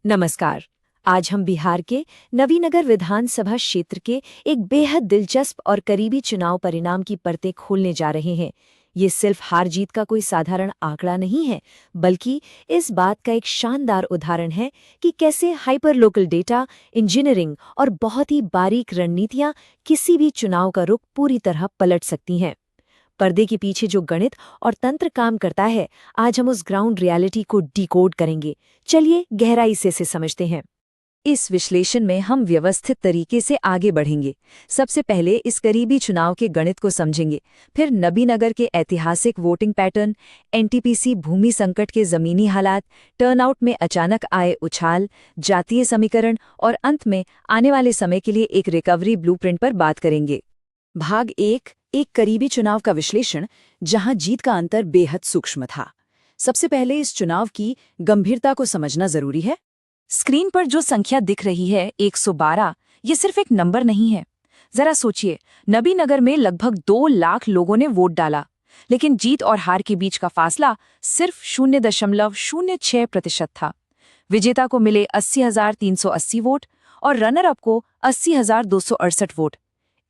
नमस्कार। आज हम बिहार के नवीनगर विधानसभा क्षेत्र के एक बेहद दिलचस्प और करीबी चुनाव परिणाम की परतें खोलने जा रहे हैं। ये सिर्फ हार जीत का कोई साधारण आंकड़ा नहीं है, बल्कि इस बात का एक शानदार उदाहरण है कि कैसे हाइपर लोकल डेटा, इंजीनियरिंग और बहुत ही बारीक रणनीतियां किसी भी चुनाव का रुख पूरी तरह पलट सकती हैं। पर्दे के पीछे जो गणित और तंत्र काम करता है, आज हम उस ग्राउंड रियलिटी को डिकोड करेंगे। चलिए गहराई से इसे समझते हैं। इस विश्लेषण में हम व्यवस्थित तरीके से आगे बढ़ेंगे। सबसे पहले इस करीबी चुनाव के गणित को समझेंगे, फिर नबीनगर के ऐतिहासिक वोटिंग पैटर्न, एनटीपीसी भूमि संकट के जमीनी हालात, टर्नआउट में अचानक आए उछाल, जातीय समीकरण और अंत में आने वाले समय के लिए एक रिकवरी ब्लूप्रिंट पर बात करेंगे। भाग एक करीबी चुनाव का विश्लेषण, जहां जीत का अंतर बेहद सूक्ष्म था। सबसे पहले इस चुनाव की गंभीरता को समझना जरूरी है। स्क्रीन पर जो संख्या दिख रही है 112, ये सिर्फ एक नंबर नहीं है। जरा सोचिए, नबीनगर में लगभग 2 लाख लोगों ने वोट डाला, लेकिन जीत और हार के बीच का फासला सिर्फ 0.06% था। विजेता को मिले 80,380 वोट और रनर अप को 80,268 वोट।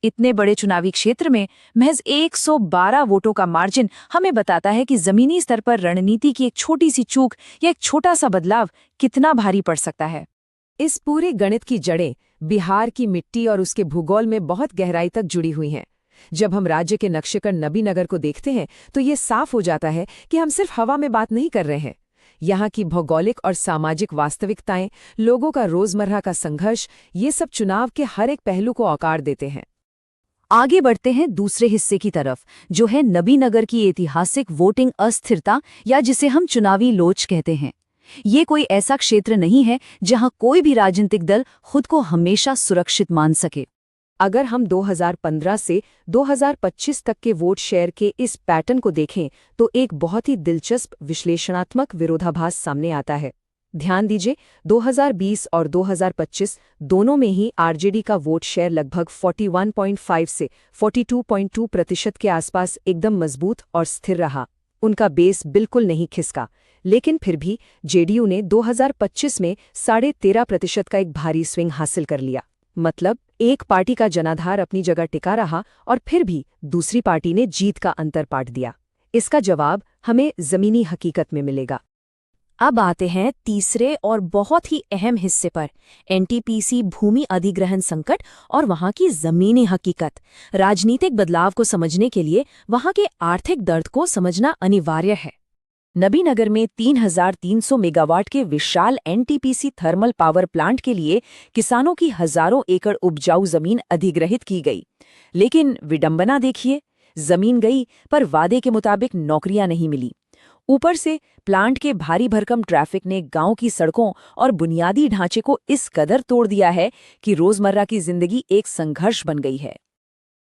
इतने बड़े चुनावी क्षेत्र में महज 112 वोटों का मार्जिन हमें बताता है कि जमीनी स्तर पर रणनीति की एक छोटी सी चूक या एक छोटा सा बदलाव कितना भारी पड़ सकता है। इस पूरे गणित की जड़ें बिहार की मिट्टी और उसके भूगोल में बहुत गहराई तक जुड़ी हुई हैं। जब हम राज्य के नक्शे पर नबीनगर को देखते हैं तो ये साफ हो जाता है कि हम सिर्फ हवा में बात नहीं कर रहे हैं। यहाँ की भौगोलिक और सामाजिक वास्तविकताएं, लोगों का रोजमर्रा का संघर्ष, ये सब चुनाव के हर एक पहलू को आकार देते हैं। आगे बढ़ते हैं दूसरे हिस्से की तरफ, जो है नबीनगर की ऐतिहासिक वोटिंग अस्थिरता, या जिसे हम चुनावी लोच कहते हैं। ये कोई ऐसा क्षेत्र नहीं है जहां कोई भी राजनीतिक दल खुद को हमेशा सुरक्षित मान सके। अगर हम 2015 से 2025 तक के वोट शेयर के इस पैटर्न को देखें तो एक बहुत ही दिलचस्प विश्लेषणात्मक विरोधाभास सामने आता है। ध्यान दीजिए, 2020 और 2025 दोनों में ही आरजेडी का वोट शेयर लगभग 41.5 से 42.2% के आसपास एकदम मजबूत और स्थिर रहा। उनका बेस बिल्कुल नहीं खिसका, लेकिन फिर भी जेडीयू ने 2025 में 13.5% का एक भारी स्विंग हासिल कर लिया। मतलब एक पार्टी का जनाधार अपनी जगह टिका रहा और फिर भी दूसरी पार्टी ने जीत का अंतर पाट दिया। इसका जवाब हमें जमीनी हकीकत में मिलेगा। अब आते हैं तीसरे और बहुत ही अहम हिस्से पर, एनटीपीसी भूमि अधिग्रहण संकट और वहां की जमीनी हकीकत। राजनीतिक बदलाव को समझने के लिए वहां के आर्थिक दर्द को समझना अनिवार्य है। नबीनगर में 3,300 मेगावाट के विशाल एनटीपीसी थर्मल पावर प्लांट के लिए किसानों की हजारों एकड़ उपजाऊ जमीन अधिग्रहित की गई। लेकिन विडंबना देखिए, जमीन गई पर वादे के मुताबिक नौकरियां नहीं मिली। ऊपर से प्लांट के भारी भरकम ट्रैफिक ने गांव की सड़कों और बुनियादी ढांचे को इस कदर तोड़ दिया है कि रोजमर्रा की जिंदगी एक संघर्ष बन गई है।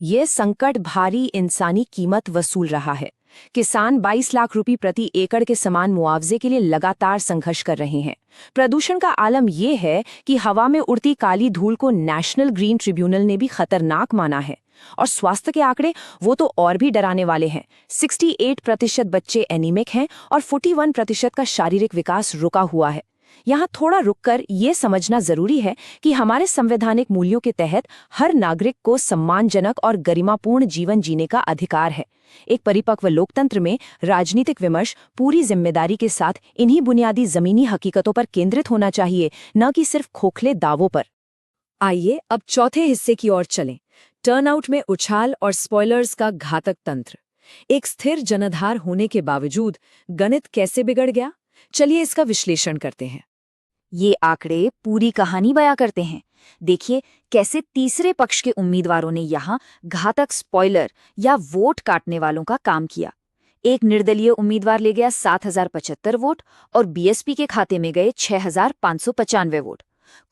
ये संकट भारी इंसानी कीमत वसूल रहा है। किसान 22 लाख रुपए प्रति एकड़ के समान मुआवजे के लिए लगातार संघर्ष कर रहे हैं। प्रदूषण का आलम यह है कि हवा में उड़ती काली धूल को नेशनल ग्रीन ट्रिब्यूनल ने भी खतरनाक माना है। और स्वास्थ्य के आंकड़े वो तो और भी डराने वाले हैं। 68% बच्चे एनीमिक हैं और 41% का शारीरिक विकास रुका हुआ है। यहाँ थोड़ा रुककर ये समझना जरूरी है कि हमारे संवैधानिक मूल्यों के तहत हर नागरिक को सम्मानजनक और गरिमापूर्ण जीवन जीने का अधिकार है। एक परिपक्व लोकतंत्र में राजनीतिक विमर्श पूरी जिम्मेदारी के साथ इन्हीं बुनियादी जमीनी हकीकतों पर केंद्रित होना चाहिए, न कि सिर्फ खोखले दावों पर। आइए अब चौथे हिस्से की ओर चलें। टर्नआउट में उछाल और स्पॉयलर्स का घातक तंत्र। एक स्थिर जनाधार होने के बावजूद गणित कैसे बिगड़ गया? चलिए इसका विश्लेषण करते हैं। ये आंकड़े पूरी कहानी बयां करते हैं। देखिए कैसे तीसरे पक्ष के उम्मीदवारों ने यहाँ घातक स्पॉइलर या वोट काटने वालों का काम किया। एक निर्दलीय उम्मीदवार ले गया 7,075 वोट और बीएसपी के खाते में गए 6,595 वोट।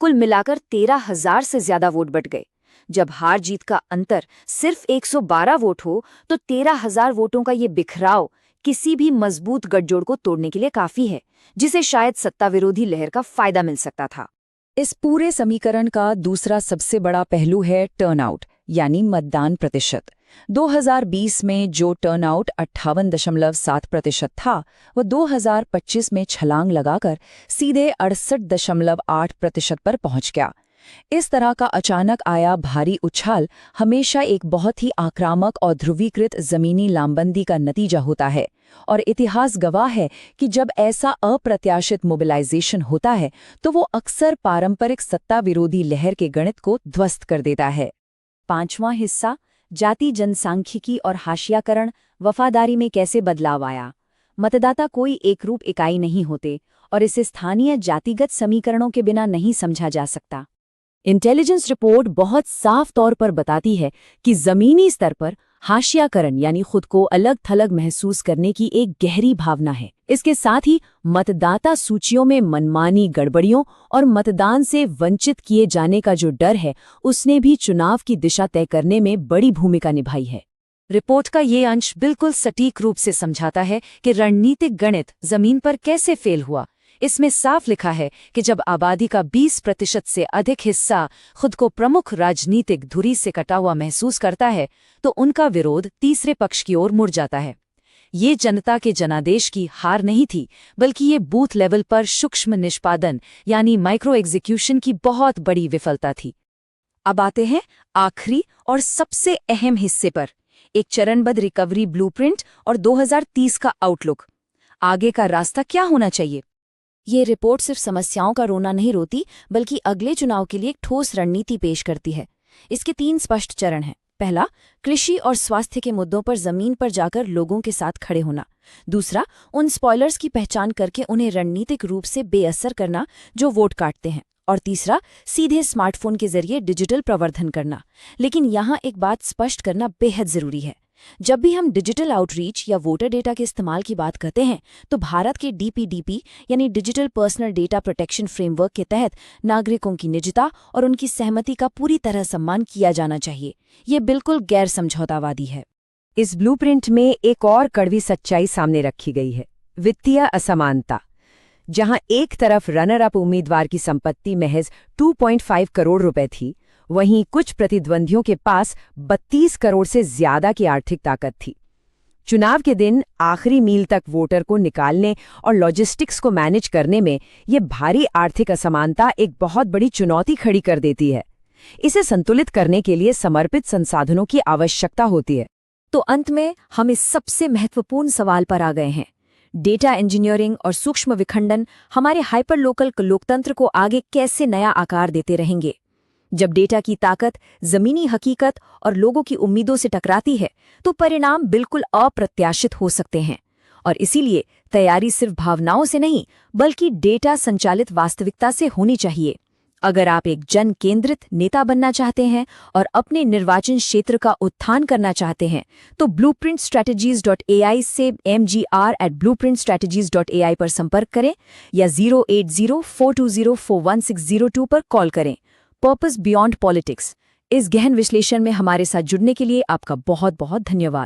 कुल मिलाकर 13,000 से ज्यादा वोट बट गए। जब हार जीत का अंतर सिर्फ 112 वोट हो तो 13,000 वोटों का ये बिखराव किसी भी मजबूत गठजोड़ को तोड़ने के लिए काफी है, जिसे शायद सत्ता विरोधी लहर का फायदा मिल सकता था। इस पूरे समीकरण का दूसरा सबसे बड़ा पहलू है टर्नआउट, यानी मतदान प्रतिशत। 2020 में जो टर्नआउट 58.7% था, वो 2025 में छलांग लगाकर सीधे 68.8% पर पहुंच गया। इस तरह का अचानक आया भारी उछाल हमेशा एक बहुत ही आक्रामक और ध्रुवीकृत जमीनी लामबंदी का नतीजा होता है, और इतिहास गवाह है कि जब ऐसा अप्रत्याशित मोबिलाइजेशन होता है तो वो अक्सर पारंपरिक सत्ता विरोधी लहर के गणित को ध्वस्त कर देता है। 5वां हिस्सा, जाति जनसांख्यिकी और हाशियाकरण, वफादारी में कैसे बदलाव आया। मतदाता कोई एकरूप इकाई नहीं होते और इसे स्थानीय जातिगत समीकरणों के बिना नहीं समझा जा सकता। इंटेलिजेंस रिपोर्ट बहुत साफ तौर पर बताती है कि जमीनी स्तर पर हाशियाकरण यानी खुद को अलग थलग महसूस करने की एक गहरी भावना है। इसके साथ ही मतदाता सूचियों में मनमानी गड़बड़ियों और मतदान से वंचित किए जाने का जो डर है, उसने भी चुनाव की दिशा तय करने में बड़ी भूमिका निभाई है। रिपोर्ट का ये अंश बिल्कुल सटीक रूप से समझाता है कि रणनीतिक गणित जमीन पर कैसे फेल हुआ। इसमें साफ लिखा है कि जब आबादी का 20% से अधिक हिस्सा खुद को प्रमुख राजनीतिक धुरी से कटा हुआ महसूस करता है, तो उनका विरोध तीसरे पक्ष की ओर मुड़ जाता है। ये जनता के जनादेश की हार नहीं थी, बल्कि ये बूथ लेवल पर सूक्ष्म निष्पादन यानी माइक्रो एग्जीक्यूशन की बहुत बड़ी विफलता थी। अब आते हैं आखिरी और सबसे अहम हिस्से पर, एक चरणबद्ध रिकवरी ब्लूप्रिंट और 2030 का आउटलुक। आगे का रास्ता क्या होना चाहिए? ये रिपोर्ट सिर्फ समस्याओं का रोना नहीं रोती, बल्कि अगले चुनाव के लिए एक ठोस रणनीति पेश करती है। इसके 3 स्पष्ट चरण हैं। पहला, कृषि और स्वास्थ्य के मुद्दों पर जमीन पर जाकर लोगों के साथ खड़े होना। दूसरा, उन स्पॉयलर्स की पहचान करके उन्हें रणनीतिक रूप से बेअसर करना जो वोट काटते हैं। और तीसरा, सीधे स्मार्टफोन के जरिए डिजिटल प्रवर्धन करना। लेकिन यहाँ एक बात स्पष्ट करना बेहद जरूरी है। जब भी हम डिजिटल आउटरीच या वोटर डेटा के इस्तेमाल की बात करते हैं, तो भारत के DPDP यानी digital personal data protection framework के तहत नागरिकों की निजता और उनकी सहमति का पूरी तरह सम्मान किया जाना चाहिए। ये बिल्कुल गैर समझौतावादी है। इस ब्लूप्रिंट में एक और कड़वी सच्चाई सामने रखी गई है, वित्तीय असमानता। जहां एक तरफ रनर अप उम्मीदवार की संपत्ति महज 2.5 करोड़ रुपए थी, वहीं कुछ प्रतिद्वंदियों के पास 32 करोड़ से ज्यादा की आर्थिक ताकत थी। चुनाव के दिन आखिरी मील तक वोटर को निकालने और लॉजिस्टिक्स को मैनेज करने में ये भारी आर्थिक असमानता एक बहुत बड़ी चुनौती खड़ी कर देती है। इसे संतुलित करने के लिए समर्पित संसाधनों की आवश्यकता होती है। तो अंत में हम इस सबसे महत्वपूर्ण सवाल पर आ गए हैं। डेटा इंजीनियरिंग और सूक्ष्म विखंडन हमारे हाइपर लोकल लोकतंत्र को आगे कैसे नया आकार देते रहेंगे? जब डेटा की ताकत जमीनी हकीकत और लोगों की उम्मीदों से टकराती है, तो परिणाम बिल्कुल अप्रत्याशित हो सकते हैं। और इसीलिए तैयारी सिर्फ भावनाओं से नहीं, बल्कि डेटा संचालित वास्तविकता से होनी चाहिए। अगर आप एक जन केंद्रित नेता बनना चाहते हैं और अपने निर्वाचन क्षेत्र का उत्थान करना चाहते हैं, तो blueprintstrategies.ai से mgr@blueprintstrategies.ai पर संपर्क करें या 08042041602 पर कॉल करें। पर्पस बियॉन्ड पॉलिटिक्स, इस गहन विश्लेषण में हमारे साथ जुड़ने के लिए आपका बहुत बहुत धन्यवाद।